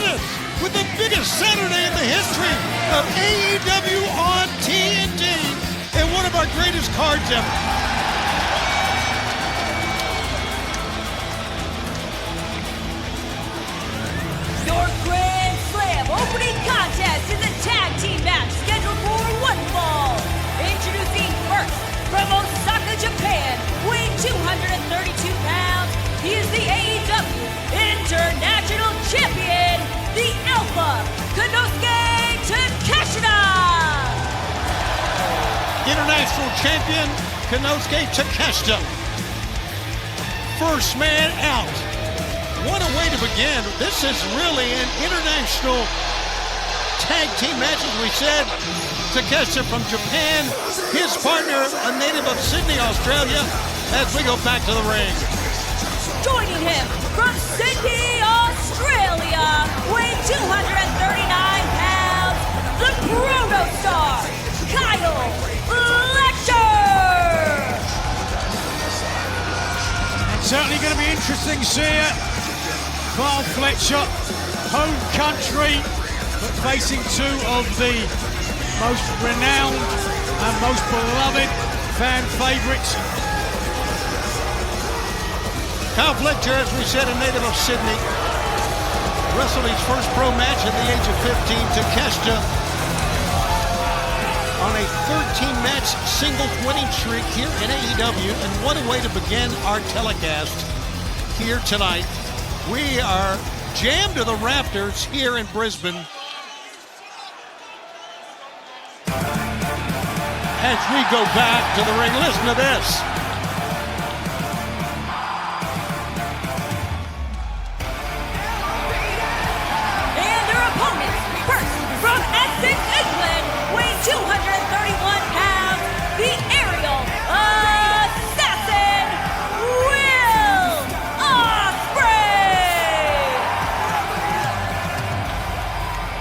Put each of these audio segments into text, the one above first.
this with the biggest Saturday in the history of AEW on TNT and one of our greatest cards ever. Your Grand Slam opening contest is a tag team match scheduled for one fall. Introducing first, from Osaka, Japan, weighing 232 pounds, he is the AEW International Champion, the Alpha, Konosuke Takeshita! International Champion, Konosuke Takeshita. First man out. What a way to begin. This is really an international tag team match, as we said. Takeshita from Japan, his partner, a native of Sydney, Australia, as we go back to the ring. Joining him from Sydney, Australia, weighing 239 pounds, the Proto Star, Kyle Fletcher! It's certainly going to be interesting to see it. Kyle Fletcher, home country, but facing two of the most renowned and most beloved fan favorites. Kyle Fletcher, as we said, a native of Sydney, wrestled his first pro match at the age of 15. Takeshita on a 13-match singles winning streak here in AEW, and what a way to begin our telecast here tonight. We are jammed to the rafters here in Brisbane as we go back to the ring. Listen to this. And their opponents, first from Essex, England, weighing 231 pounds, the aerial assassin, Will Ospreay!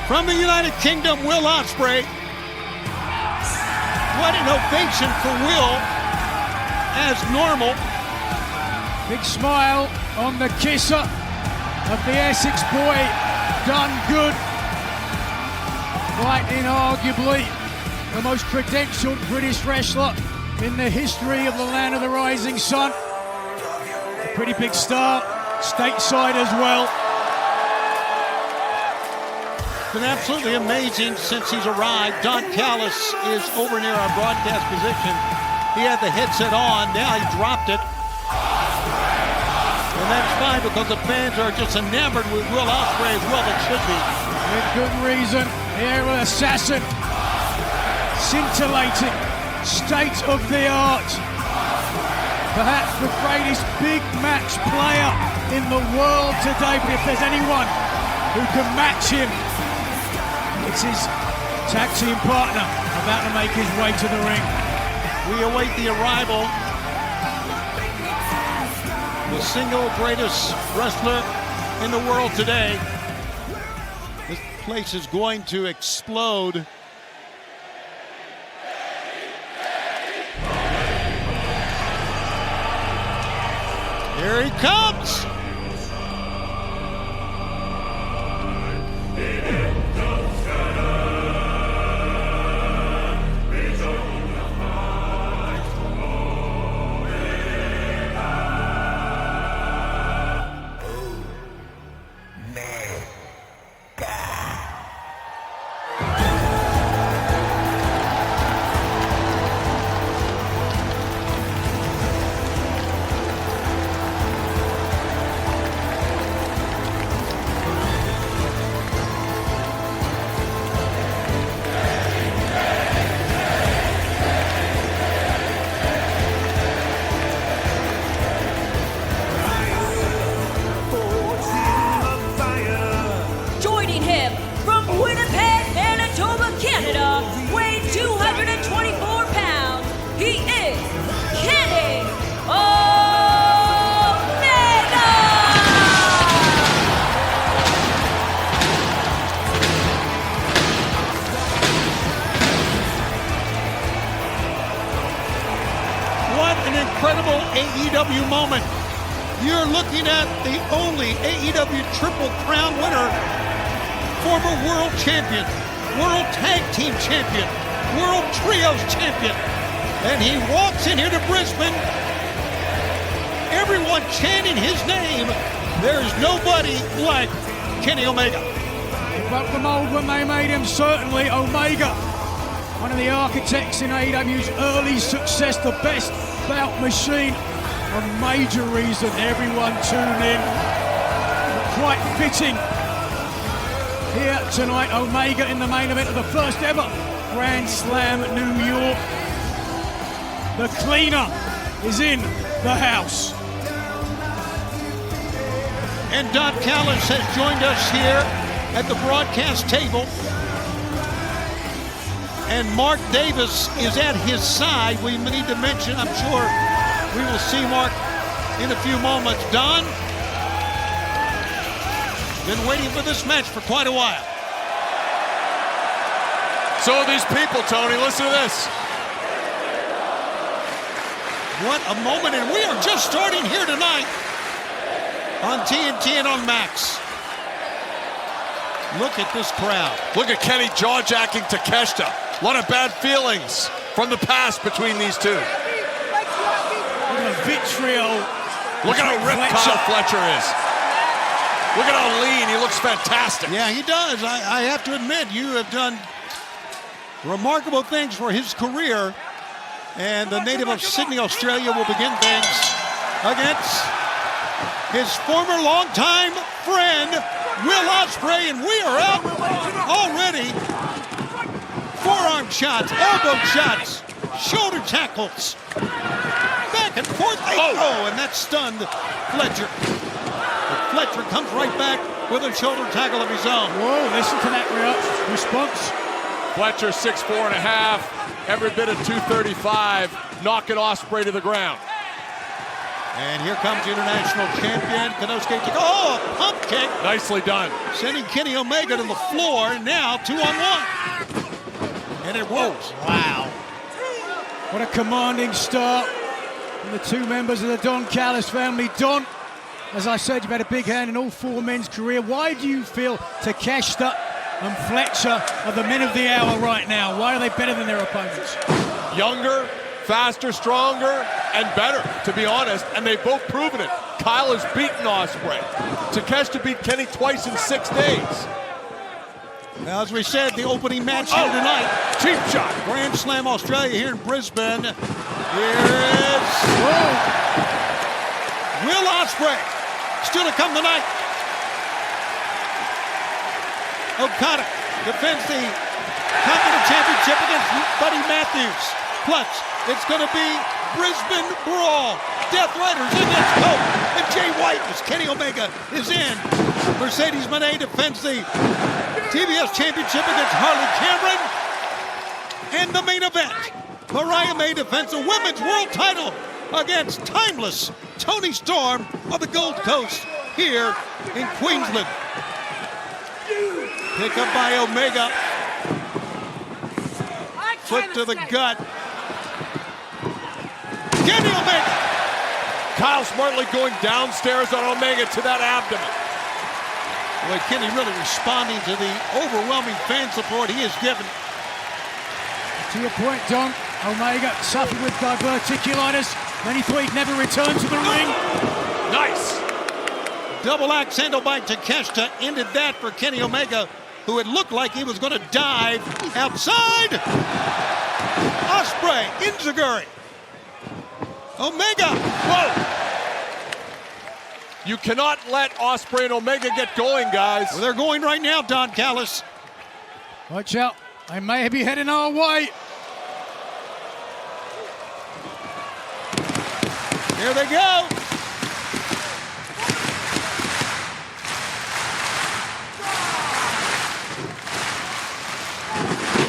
From the United Kingdom, Will Ospreay. What an ovation for Will, as normal. Big smile on the kisser of the Essex boy. Done good. Quite inarguably the most credentialed British wrestler in the history of the land of the rising sun. A pretty big star, stateside as well. Been absolutely amazing since he's arrived. Don Callis is over near our broadcast position. He had the headset on, now he dropped it. And that's fine because the fans are just enamored with Will Ospreay as well, it should be. With good reason, the aerial assassin, scintillating, state of the art. Perhaps the greatest big match player in the world today, but if there's anyone who can match him, it's his tag team partner about to make his way to the ring. We await the arrival. The single greatest wrestler in the world today. This place is going to explode. Here he comes. incredible AEW moment. You're looking at the only AEW Triple Crown winner former world champion, world tag team champion, world trios champion. And he walks in here to Brisbane, everyone chanting his name. There's nobody like Kenny Omega. He broke the mold when they made him, certainly. Omega, one of the architects in AEW's early success, the best bout machine. A major reason everyone tuned in. Quite fitting here tonight. Omega in the main event of the first ever Grand Slam New York. The cleaner is in the house. And Don Callis has joined us here at the broadcast table. And Mark Davis is at his side. We need to mention, I'm sure we will see Mark in a few moments. Don, been waiting for this match for quite a while. So are these people, Tony. Listen to this. What a moment, and we are just starting here tonight on TNT and on Max. Look at this crowd. Look at Kenny jaw-jacking Takeshita. A lot of bad feelings from the past between these two. Look at the vitriol. Look at how ripped Kyle Fletcher is. Look at how lean. He looks fantastic. Yeah, he does. I have to admit, you have done remarkable things for his career. And the native of Sydney, Australia will begin things against his former longtime friend, Will Ospreay. And we are out already. Forearm shots, elbow shots, shoulder tackles. Back and forth they go, and that stunned Fletcher. But Fletcher comes right back with a shoulder tackle of his own. Whoa, listen to that response. Fletcher 6'4.5", every bit of 235, knocking Ospreay to the ground. And here comes international champion Konosuke Takeshita. Oh, a pump kick. Nicely done. Sending Kenny Omega to the floor, and now 2-on-1. And it works. Wow. What a commanding start from the two members of the Don Callis family. Don, as I said, you've had a big hand in all four men's career. Why do you feel Takeshita and Fletcher are the men of the hour right now? Why are they better than their opponents? Younger, faster, stronger, and better, to be honest, and they've both proven it. Kyle has beaten Ospreay. Takeshita beat Kenny twice in 6 days. Now, as we said, the opening match here tonight. Cheap shot. Grand Slam Australia here in Brisbane. Here is Will Ospreay. Still to come tonight. Okada defends the Continental Championship against Buddy Matthews. Plus, it's going to be Brisbane Brawl. Death Riders against Cope and Jay White as Kenny Omega is in. Mercedes Moné defends the TBS Championship against Harley Cameron. And the main event, Mariah May defends the Women's World title against Timeless Toni Storm of the Gold Coast here in Queensland. Pick up by Omega. Foot to the gut. Kenny Omega. Kyle smartly going downstairs on Omega to that abdomen. Boy, Kenny really responding to the overwhelming fan support he has given. To your point, Don, Omega suffered with diverticulitis. Then he thought he'd never return to the ring. Nice. Double axe handle by Takeshita ended that for Kenny Omega, who had looked like he was going to dive outside. Ospreay, Inzaguri. Omega. Whoa. You cannot let Ospreay and Omega get going, guys. Well, they're going right now, Don Callis. Watch out. They may be heading our way. Here they go.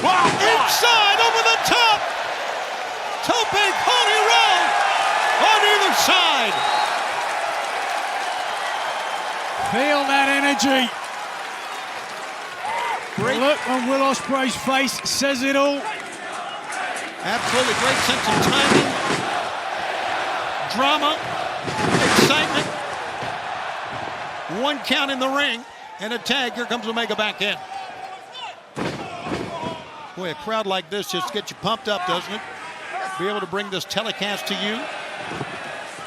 Wow. Inside, over the top. Tope Pony Roll on either side. Feel that energy. Great. The look on Will Ospreay's face says it all. Absolutely great sense of timing, drama, excitement. 1 count in the ring. And a tag. Here comes Omega back in. Boy, a crowd like this just gets you pumped up, doesn't it? Be able to bring this telecast to you.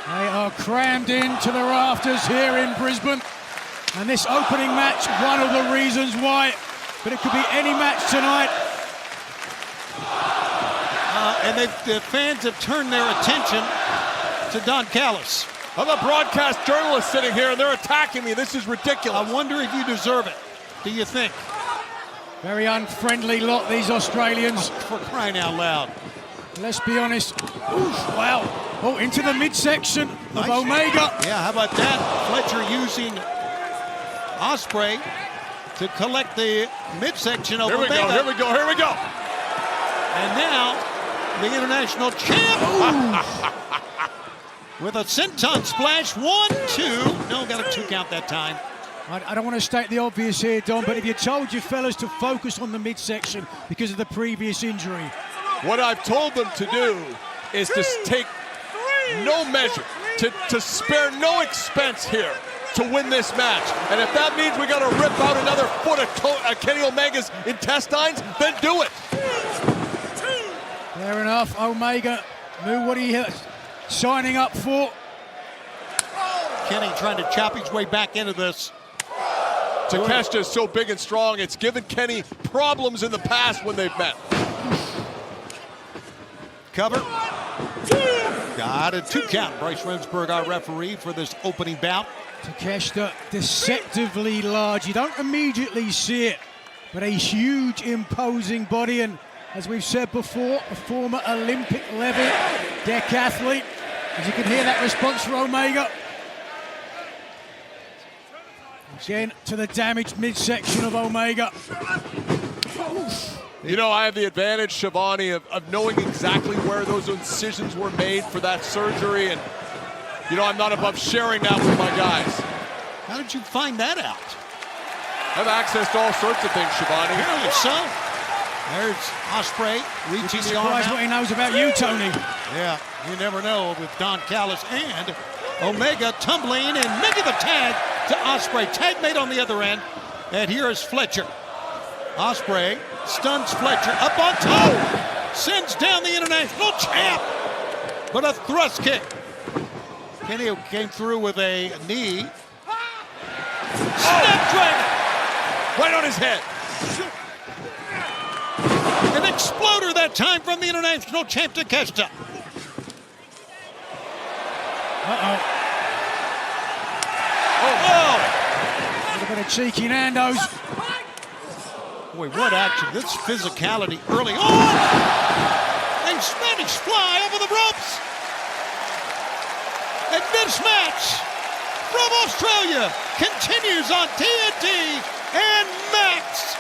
They are crammed into the rafters here in Brisbane. And this opening match, one of the reasons why. But it could be any match tonight. And the fans have turned their attention to Don Callis. I'm a broadcast journalist sitting here, and they're attacking me. This is ridiculous. I wonder if you deserve it. Do you think? Very unfriendly lot, these Australians. For crying out loud. Let's be honest. Oof, wow. Oh, into the midsection of Nice. Omega. Yeah, how about that? Fletcher using Ospreay to collect the midsection of Omega. Here we go. And now, the international champ with a senton splash. 1, 2. No, got a 2 count that time. I don't want to state the obvious here, Don, but if you told your fellas to focus on the midsection because of the previous injury. What I've told them to do is to take no measure, to spare no expense here to win this match. And if that means we got to rip out another foot of Kenny Omega's intestines, then do it. Fair enough. Omega knew what he was signing up for. Kenny trying to chop his way back into this. Takeshita is so big and strong, it's given Kenny problems in the past when they've met. Cover. Got a 2 count. Bryce Remsburg, our referee for this opening bout. Takeshita deceptively large. You don't immediately see it, but a huge, imposing body. And as we've said before, a former Olympic level decathlete. As you can hear that response for Omega. Again, to the damaged midsection of Omega. You know, I have the advantage, Shivani, of knowing exactly where those incisions were made for that surgery. And, you know, I'm not above sharing that with my guys. How did you find that out? I have access to all sorts of things, Shivani. Apparently so. There's Ospreay reaching the arm Surprised out. what he knows about you, Tony. Yeah, you never know with Don Callis and Omega tumbling and making the tag to Ospreay. Tag made on the other end. And here is Fletcher. Ospreay stuns Fletcher up on top. Sends down the international champ. But a thrust kick. Kenny came through with a knee. Snapdragon. Right on his head. An exploder that time from the international champ Takeshita. Oh! A little bit of cheeky Nando's. Boy, what action. This physicality early on. A Spanish fly over the ropes. And this match from Australia continues on TNT and Max.